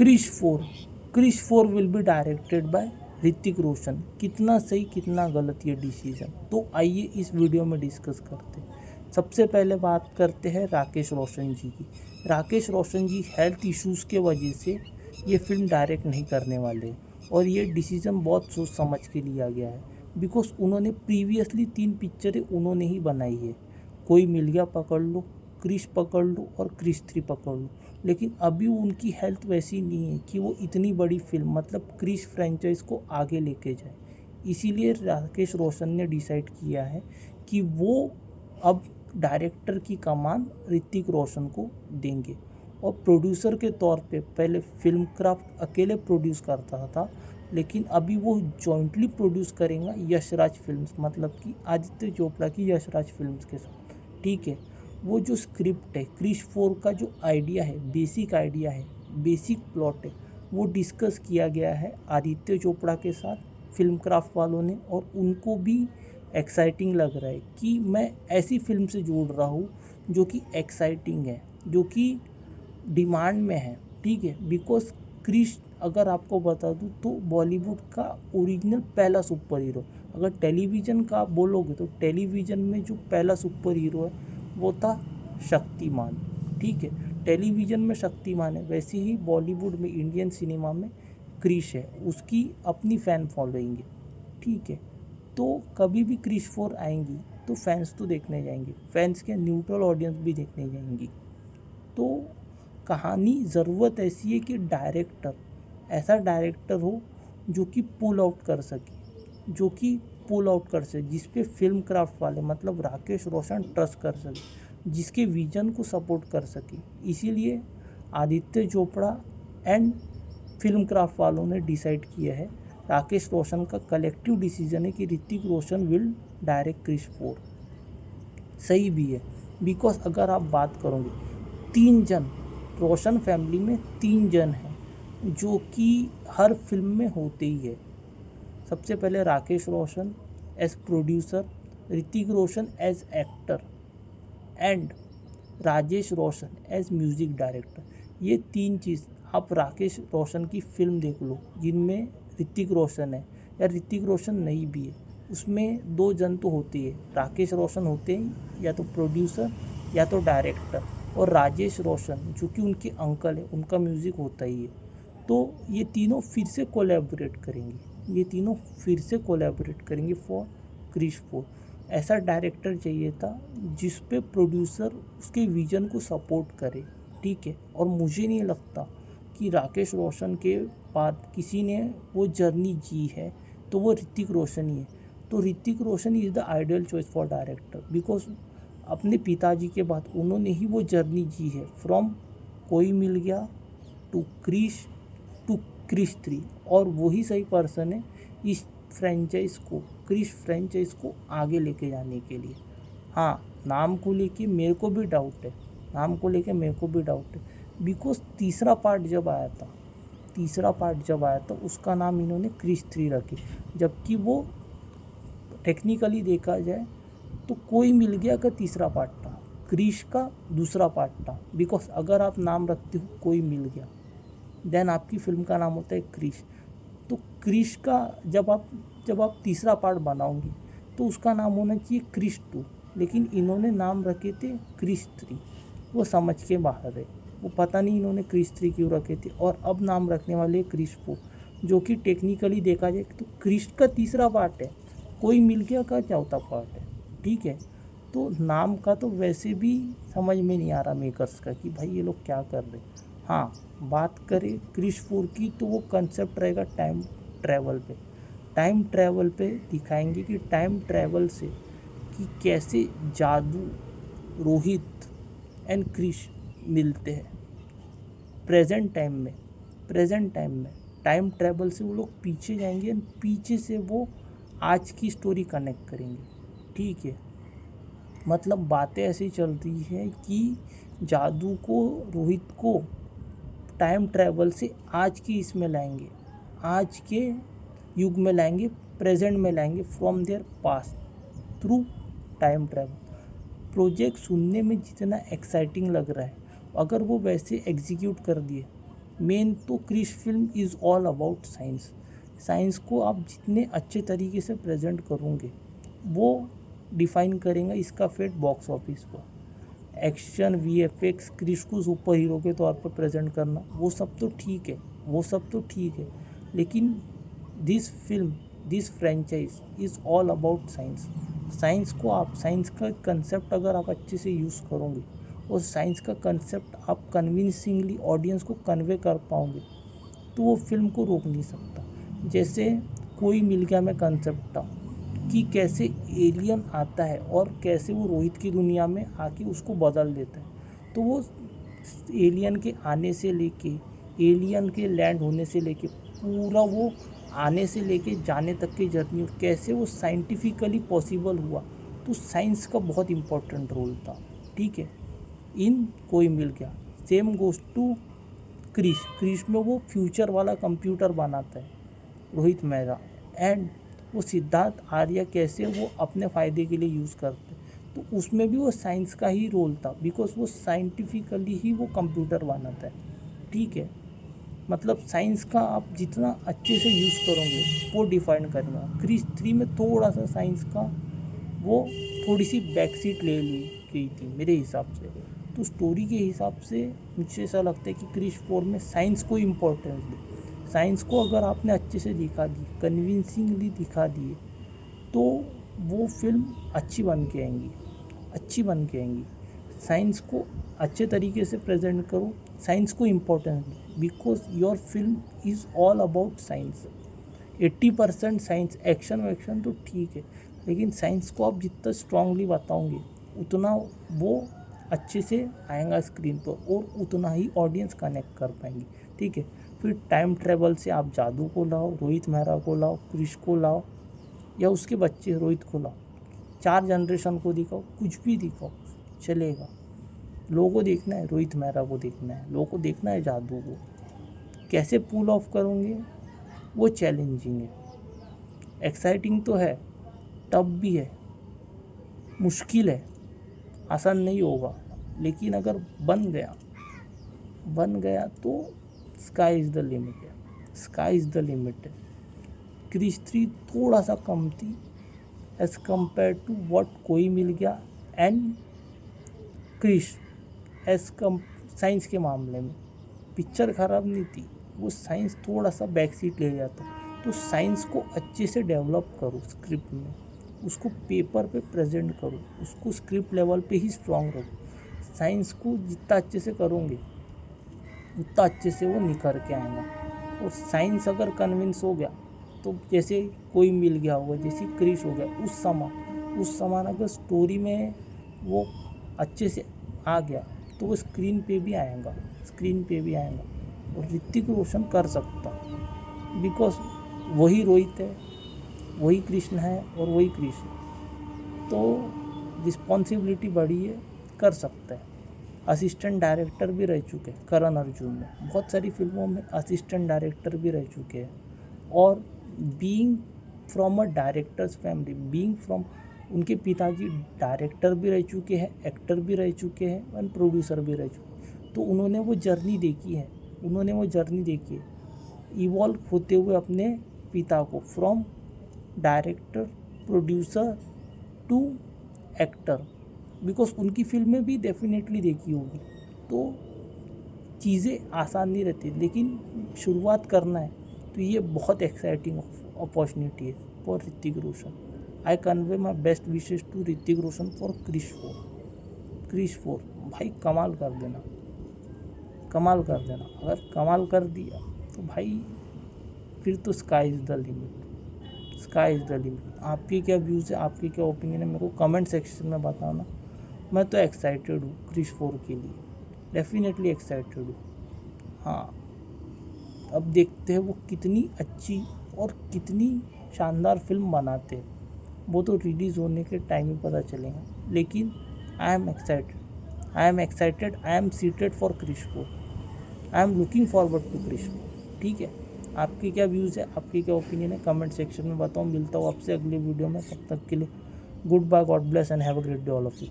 Krrish 4 Krrish 4 will be directed by Hrithik Roshan. कितना सही कितना गलत ये डिसीजन, तो आइए इस वीडियो में डिस्कस करते हैं। सबसे पहले बात करते हैं राकेश रोशन जी की। राकेश रोशन जी हेल्थ इश्यूज़ के वजह से ये फिल्म डायरेक्ट नहीं करने वाले और ये डिसीज़न बहुत सोच समझ के लिया गया है, बिकॉज उन्होंने प्रीवियसली 3 पिक्चरें उन्होंने ही बनाई है। कोई मिल गया पकड़ लो, क्रिश पकड़ लो और क्रिश 3 पकड़ लो। लेकिन अभी उनकी हेल्थ वैसी नहीं है कि वो इतनी बड़ी फिल्म मतलब क्रिश फ्रेंचाइज को आगे लेके जाए। इसीलिए राकेश रोशन ने डिसाइड किया है कि वो अब डायरेक्टर की कमान ऋतिक रोशन को देंगे और प्रोड्यूसर के तौर पे पहले फिल्म क्राफ्ट अकेले प्रोड्यूस करता था, लेकिन अभी वो जॉइंटली प्रोड्यूस करेगा यशराज फिल्म्स, मतलब कि आदित्य चोपड़ा की यशराज फिल्म्स के साथ। ठीक है, वो जो स्क्रिप्ट है क्रिश 4 का जो आइडिया है, बेसिक आइडिया है, बेसिक प्लॉट है, वो डिस्कस किया गया है आदित्य चोपड़ा के साथ फिल्म क्राफ्ट वालों ने, और उनको भी एक्साइटिंग लग रहा है कि मैं ऐसी फिल्म से जुड़ रहा हूँ जो कि एक्साइटिंग है, जो कि डिमांड में है। ठीक है, बिकॉज क्रिश अगर आपको बता दूँ तो बॉलीवुड का ओरिजिनल पहला सुपर हीरो, अगर टेलीविज़न का आप बोलोगे तो टेलीविज़न में जो पहला सुपर हीरो है वो था शक्तिमान। ठीक है, टेलीविज़न में शक्तिमान है, वैसे ही बॉलीवुड में इंडियन सिनेमा में क्रिश है, उसकी अपनी फ़ैन फॉलोइंग है। ठीक है, तो कभी भी क्रिश 4 आएंगी तो फैंस तो देखने जाएंगे, फैंस के न्यूट्रल ऑडियंस भी देखने जाएंगी। तो कहानी ज़रूरत ऐसी है कि डायरेक्टर ऐसा डायरेक्टर हो जो कि पुल आउट कर सके, जिस पे फिल्म क्राफ्ट वाले मतलब राकेश रोशन ट्रस्ट कर सके, जिसके विजन को सपोर्ट कर सके। इसीलिए Aditya Chopra and film craft वालों ने डिसाइड किया है, राकेश रोशन का कलेक्टिव डिसीजन है कि ऋतिक रोशन विल डायरेक्ट क्रिश 4। सही भी है, बिकॉज अगर आप बात करोगे 3 जन, रोशन फैमिली में 3 जन हैं जो कि हर फिल्म में होते ही है। सबसे पहले Rakesh Roshan as producer, Hrithik Roshan as actor and Rajesh Roshan as music director. ये 3 चीज़ आप राकेश रोशन की फिल्म देख लो जिनमें ऋतिक रोशन है या ऋतिक रोशन नहीं भी है, उसमें 2 जन तो होते ही है। राकेश रोशन होते हैं या तो प्रोड्यूसर या तो डायरेक्टर, और राजेश रोशन जो कि उनके अंकल है, उनका म्यूज़िक होता ही है। तो ये तीनों फिर से कोलैबोरेट करेंगे फॉर क्रिश 4। ऐसा डायरेक्टर चाहिए था जिस पे प्रोड्यूसर उसके विजन को सपोर्ट करे। ठीक है, और मुझे नहीं लगता कि राकेश रोशन के बाद किसी ने वो जर्नी जी है तो वो ऋतिक रोशन ही है। तो Hrithik Roshan is the ideal choice for director, because अपने पिताजी के बाद उन्होंने ही वो जर्नी जी है, फ्रॉम कोई मिल गया टू क्रिश 3, और वही सही पर्सन है इस क्रिश फ्रेंचाइज को आगे लेके जाने के लिए। हाँ, नाम को लेके मेरे को भी डाउट है, बिकॉज तीसरा पार्ट जब आया था उसका नाम इन्होंने क्रिश 3 रखे, जबकि वो टेक्निकली देखा जाए तो कोई मिल गया का तीसरा पार्ट था, क्रिश का दूसरा पार्ट था। बिकॉज अगर आप नाम रखते हो कोई मिल गया, देन आपकी फिल्म का नाम होता है क्रिश। तो क्रिश का जब आप तीसरा पार्ट बनाओगे तो उसका नाम होना चाहिए क्रिश 2, लेकिन इन्होंने नाम रखे थे क्रिश 3। वो समझ के बाहर है, वो पता नहीं इन्होंने क्रिश 3 क्यों रखे थे, और अब नाम रखने वाले क्रिश 4, जो कि टेक्निकली देखा जाए तो क्रिश का तीसरा पार्ट है, कोई मिल गया का चौथा पार्ट है। ठीक है, तो नाम का तो वैसे भी समझ में नहीं आ रहा मेकर्स का कि भाई ये लोग क्या कर रहे। हाँ, बात करें क्रिश 4 की तो वो कंसेप्ट रहेगा टाइम ट्रैवल पे दिखाएंगे कि टाइम ट्रैवल से कि कैसे जादू, रोहित एंड क्रिश मिलते हैं प्रेजेंट टाइम में। टाइम ट्रैवल से वो लोग पीछे जाएंगे एंड पीछे से वो आज की स्टोरी कनेक्ट करेंगे। ठीक है, मतलब बातें ऐसी चल रही है कि जादू को, रोहित को टाइम ट्रैवल से आज की इसमें लाएंगे, आज के युग में लाएंगे, प्रेजेंट में लाएंगे, from there past through time travel. Project सुनने में जितना एक्साइटिंग लग रहा है, अगर वो वैसे एग्जीक्यूट कर दिए मेन तो Krrish film is all about science. Science को आप जितने अच्छे तरीके से प्रेजेंट करोगे वो डिफाइन करेंगे इसका फेट बॉक्स ऑफिस पर। एक्शन, वीएफएक्स, क्रिश को सुपर हीरो के तौर पर प्रेजेंट करना, वो सब तो ठीक है, वो सब तो ठीक है, लेकिन this film, this franchise is all about science. Science को आप, साइंस का कंसेप्ट अगर आप अच्छे से यूज़ करोगे और साइंस का कंसेप्ट आप कन्विंसिंगली ऑडियंस को कन्वे कर पाओगे तो वो फिल्म को रोक नहीं सकता। जैसे कोई मिल गया में कंसेप्ट था कि कैसे एलियन आता है और कैसे वो रोहित की दुनिया में आके उसको बदल देता है। तो वो एलियन के आने से लेके, एलियन के लैंड होने से लेके, पूरा वो आने से लेके जाने तक की जर्नी कैसे वो साइंटिफिकली पॉसिबल हुआ। तो साइंस का बहुत इम्पोर्टेंट रोल था, ठीक है, इन Koi Mil Gaya. Same goes to Krrish. Krrish में वो फ्यूचर वाला कंप्यूटर बनाता है रोहित मेहरा, एंड वो सिद्धार्थ आर्या कैसे वो अपने फ़ायदे के लिए यूज़ करते। तो उसमें भी वो साइंस का ही रोल था, बिकॉज वो साइंटिफिकली ही वो कंप्यूटर बनाता है, ठीक है। मतलब साइंस का आप जितना अच्छे से यूज़ करोगे वो डिफाइन करेगा। क्रिश 3 में थोड़ा सा साइंस का वो थोड़ी सी बैक सीट ले ली गई थी मेरे हिसाब से। तो स्टोरी के हिसाब से मुझे ऐसा लगता है कि क्रिश 4 में साइंस को इम्पोर्टेंस दी। साइंस को अगर आपने अच्छे से दिखा दी, कन्विंसिंगली दिखा दिए, तो वो फिल्म अच्छी बन के आएंगी, अच्छी बन के आएंगी। साइंस को अच्छे तरीके से प्रेजेंट करो, साइंस को इम्पोर्टेंस दो, because your film is all about science. 80% science, action वैक्शन तो ठीक है, लेकिन साइंस को आप जितना स्ट्रांगली बताओगे उतना वो अच्छे से आएगा स्क्रीन पर और उतना ही ऑडियंस कनेक्ट कर पाएंगी, ठीक है। फिर टाइम ट्रेवल से आप जादू को लाओ, रोहित मेहरा को लाओ, क्रिश को लाओ, या उसके बच्चे रोहित को लाओ, 4 जनरेशन को दिखाओ, कुछ भी दिखाओ चलेगा। लोगों को देखना है रोहित मेहरा को देखना है, लोगों को देखना है जादू को। कैसे पुल ऑफ करोगे वो चैलेंजिंग है। एक्साइटिंग तो है, टफ भी है, मुश्किल है, आसान नहीं होगा, लेकिन अगर बन गया तो स्काई इज़ द लिमिट है, स्काई इज़ द लिमिट है। क्रिश 3 थोड़ा सा कम थी as compare to what Koi Mil Gaya and Krrish as come. Science के मामले में पिक्चर ख़राब नहीं थी, वो साइंस थोड़ा सा बैक सीट ले जाता। तो साइंस को अच्छे से डेवलप करो स्क्रिप्ट में, उसको पेपर पे प्रेजेंट करो, उसको स्क्रिप्ट लेवल पे ही स्ट्रॉन्ग रखो। साइंस को जितना अच्छे से करोगे उतना अच्छे से वो निखर के आएगा। और साइंस अगर कन्विंस हो गया तो जैसे कोई मिल गया होगा, जैसे क्रिश हो गया, उस समान अगर स्टोरी में वो अच्छे से आ गया तो वो स्क्रीन पे भी आएगा, स्क्रीन पे भी आएगा। और ऋतिक रोशन कर सकता, बिकॉज वही रोहित है, वही कृष्ण है और वही कृष्ण, तो रिस्पॉन्सिबिलिटी बड़ी है, कर सकता है। असिस्टेंट डायरेक्टर भी रह चुके हैं करण अर्जुन में, बहुत सारी फिल्मों में असिस्टेंट डायरेक्टर भी रह चुके हैं। और being from a directors family, being from, उनके पिताजी डायरेक्टर भी रह चुके हैं, एक्टर भी रह चुके हैं एंड प्रोड्यूसर भी रह चुके हैं। तो उन्होंने वो जर्नी देखी है, इवॉल्व होते हुए अपने पिता को, from director, producer to actor, because उनकी फिल्में भी डेफिनेटली देखी होगी। तो चीज़ें आसान नहीं रहती, लेकिन शुरुआत करना है तो ये बहुत एक्साइटिंग अपॉर्चुनिटी है for Hrithik Roshan. I convey my best wishes to Hrithik Roshan for Krrish 4। भाई कमाल कर देना। अगर कमाल कर दिया तो भाई फिर तो स्काई इज़ द लिमिट। आपके क्या व्यूज़ है, आपके क्या ओपिनियन है, मेरे को कमेंट सेक्शन में बताना। मैं तो एक्साइटेड हूँ क्रिश 4 के लिए, डेफिनेटली एक्साइटेड हूँ। हाँ, अब देखते हैं वो कितनी अच्छी और कितनी शानदार फिल्म बनाते हैं, वो तो रिलीज़ होने के टाइम ही पता चलेगा। लेकिन I am excited, I am seated for Krrish 4, I am looking forward to Krrish 4, ठीक है। आपके क्या व्यूज़ है, आपके क्या ओपिनियन है, कमेंट सेक्शन में बताओ। मिलता हूँ आपसे अगले वीडियो में, तब तक के लिए good bye, god bless and have a great day all of you.